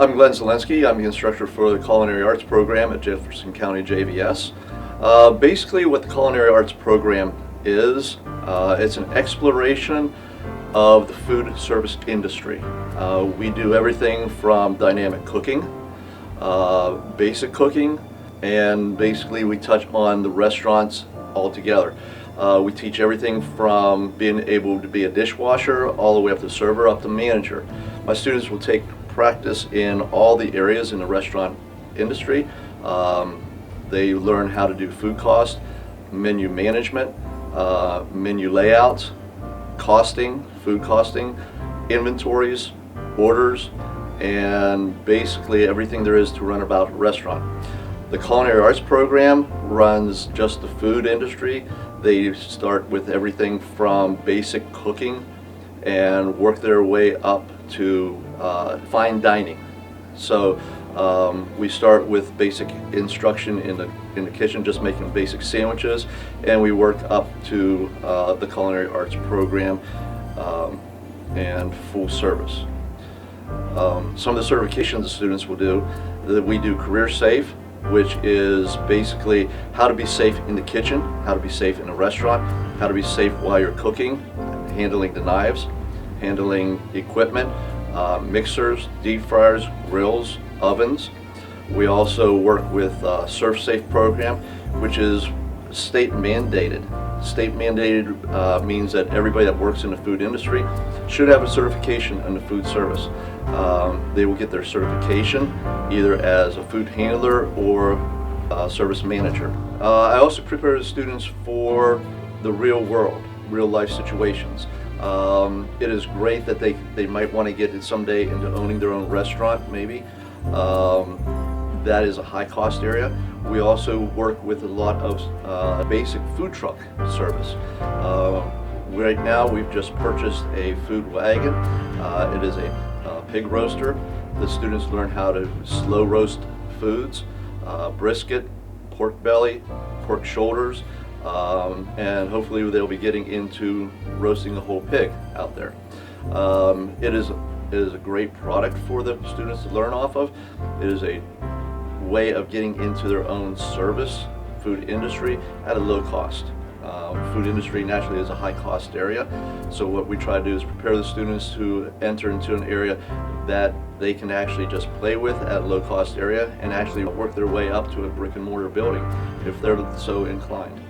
I'm Glenn Zelensky. I'm the instructor for the Culinary Arts program at Jefferson County JVS. Basically what the Culinary Arts program is, it's an exploration of the food service industry. We do everything from dynamic cooking, basic cooking, and basically we touch on the restaurants altogether. We teach everything from being able to be a dishwasher all the way up to server, up to manager. My students will take practice in all the areas in the restaurant industry. They learn how to do food cost, menu management, menu layouts, costing, food costing, inventories, orders, and basically everything there is to run about a restaurant. The Culinary Arts program runs just the food industry. They start with everything from basic cooking and work their way up to fine dining. So we start with basic instruction in the kitchen, just making basic sandwiches, and we work up to the Culinary Arts program and full service. Some of the certifications the students will do, that we do Career Safe, which is basically how to be safe in the kitchen, how to be safe in a restaurant, how to be safe while you're cooking, handling the knives, handling equipment, mixers, deep fryers, grills, ovens. We also work with ServSafe program, which is state mandated. State mandated means that everybody that works in the food industry should have a certification in the food service. They will get their certification either as a food handler or a service manager. I also prepare the students for the real world, real life situations. It is great that they might want to get someday into owning their own restaurant, maybe. That is a high cost area. We also work with a lot of basic food truck service. Right now we've just purchased a food wagon. It is a pig roaster. The students learn how to slow roast foods, brisket, pork belly, pork shoulders, and hopefully they'll be getting into roasting a whole pig out there. It is a great product for the students to learn off of. It is a way of getting into their own service food industry at a low cost. Food industry naturally is a high cost area, so what we try to do is prepare the students to enter into an area that they can actually just play with at a low cost area and actually work their way up to a brick and mortar building if they're so inclined.